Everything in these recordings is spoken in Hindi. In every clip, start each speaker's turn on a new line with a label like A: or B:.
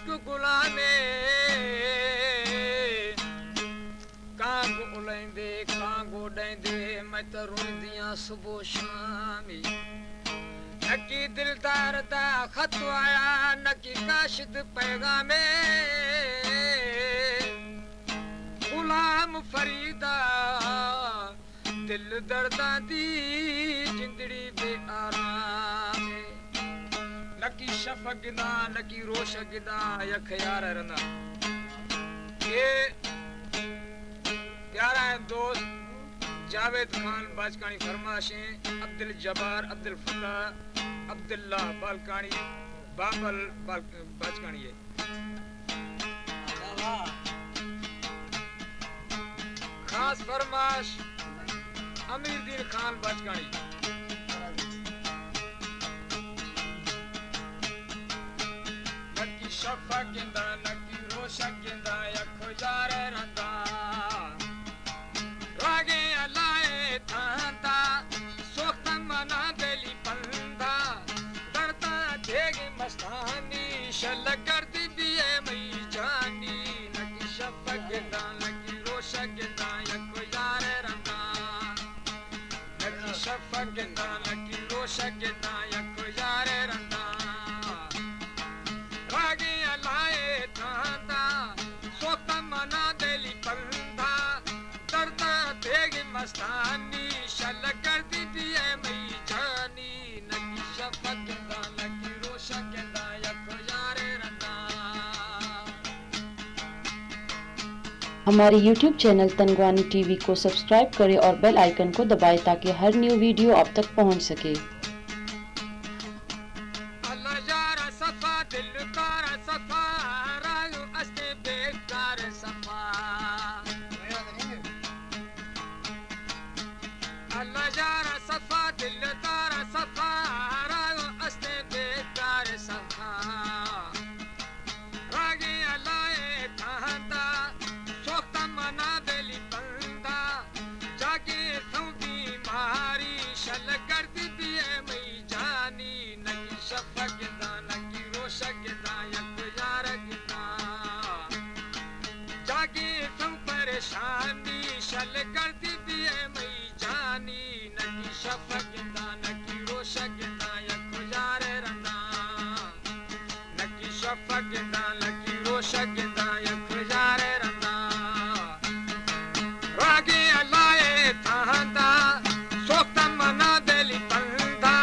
A: इश्क गुलामे कांगो उलैंदे कांगो डेंदे मैं तो रोंदियां सुबह शामी नकी दिलदार दा खत आया नकी काशिद पैगामे गुलाम फरीदा दिल दर्दा दी जिंदड़ी बे आराम नकी शफगिदा नकी रोशगिदा यख यार रना ये प्यारा है दोस्त जावेद खान बाजकानी फरमाशें अब्दुल जब्बार अब्दुल फता अब्दुल्ला बालकानी बाबल बाजकानी है खास फरमाश अमीरुद्दीन खान बाजकानी नकी शफा गिंदा नकी रोशा गिंदा यखो यारे रंदा रागे अलाए थांता सोख्ता मना बेली पंदा दर्दा देगी मस्तानी शल करती बिये मई जानी नकी शफा गिंदा नकी रोशा गिंदा यखो यारे रंदा नकी शफा गिंदा नकी रोशा गिंदा यखो यारे रंदा रागे अलाए थांता सोख्ता मना बेली पंदा दर्दा देगी मस्तानी शल करती पिए मई जानी नकी शफा गिंदा नकी रोशा गिंदा यखो यारे रंदा।
B: हमारे YouTube चैनल तनगवानी टीवी को सब्सक्राइब करें और बेल आइकन को दबाएं ताकि हर न्यू वीडियो आप तक पहुंच सके।
A: अल्लाह यारा सफा दिल तारा सफा रायु अस्ते बेकार सफा अल्लाह यारा सफा दिल तारा सफा रायु अस्ते बेकार सफा रागे अलाए थांता सोख्ता मना बेली बंदा जाके सऊदी मारी शल करती पिए मई जानी नकी शफा गिंदा नकी रोशा गिंदा यख यार गिंदा जाके सऊ परेशानी शल करती पिए मई जानी नकी शफा गिंदा नकी रोशा गिंदा यख यार रंदा नकी शफा गिंदा नकी रोशा गिंदा यख यार रंदा रागे अलाए थांता सोख्ता मना बेली पंदा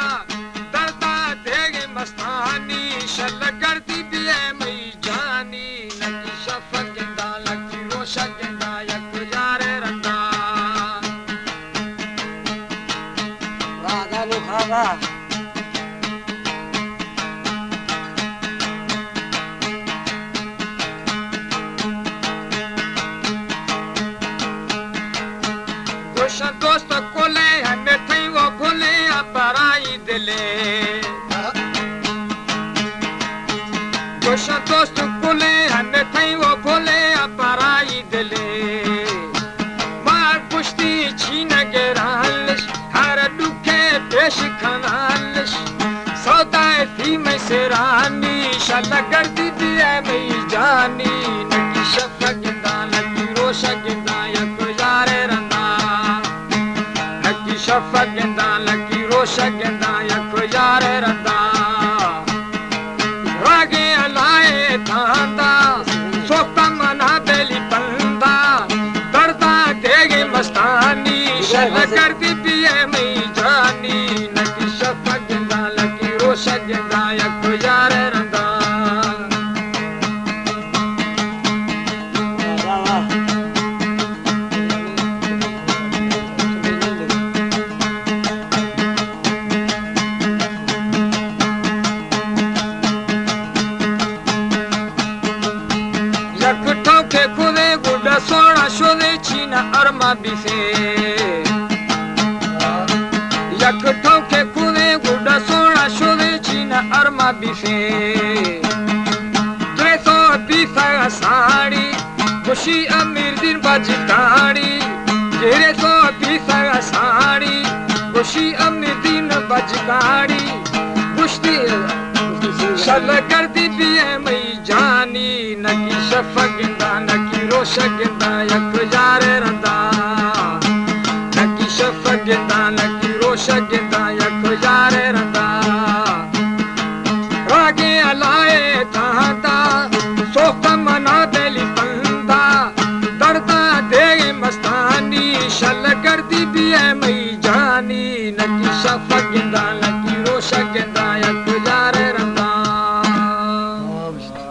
A: दर्दा देगे मस्तानी शल करती पिए मई जानी नकी शफा गिंदा नकी रोशा गिंदा यख यारे रंदा।
C: वाह वाह
A: गोशा दोस्त कोले हमें थई वो भूले अपराई दिले गोशा दोस्त कोले हमें थई वो भूले अपराई दिले मार पुश्ती छीन गेरालिश हर दुखे पेश खनालिश सौदाए थी मैं सिरानी शल करती दिए मई जानी नकी शफा गिंदा नकी रोशा गिंदा यख यारे रंदा नकी शफा गिंदा नकी रोशा गिंदा यख यारे रंदा रागे अलाए थांता सोख्ता मना बेली पंदा दर्दा देगे मस्तानी शल करती पिए मई जानी नकी शफा गिंदा नकी रोशा गिंदा यख यारे रंदा। यख ठोके खुदे गुड्डा सोना शोदे छीना अरमा बिसे यख ठोके खुदे गुड्डा सोना शोदे छीना अरमा बिसे 320 साड़ी खुशी अमीर दिन बजकाड़ी 320 साड़ी खुशी अमीर दिन बजकाड़ी कुश्ती शल करदी भी है मई जानी न की शफ गिंदा न की रोश गिंदा यक यारे रंदा न की शफ गिंदा न की रोश गिंदा यक यारे रंदा रागे अलाए ताता सोख मना बेली पंदा दर्दा दे मस्तानी शल करदी भी है मई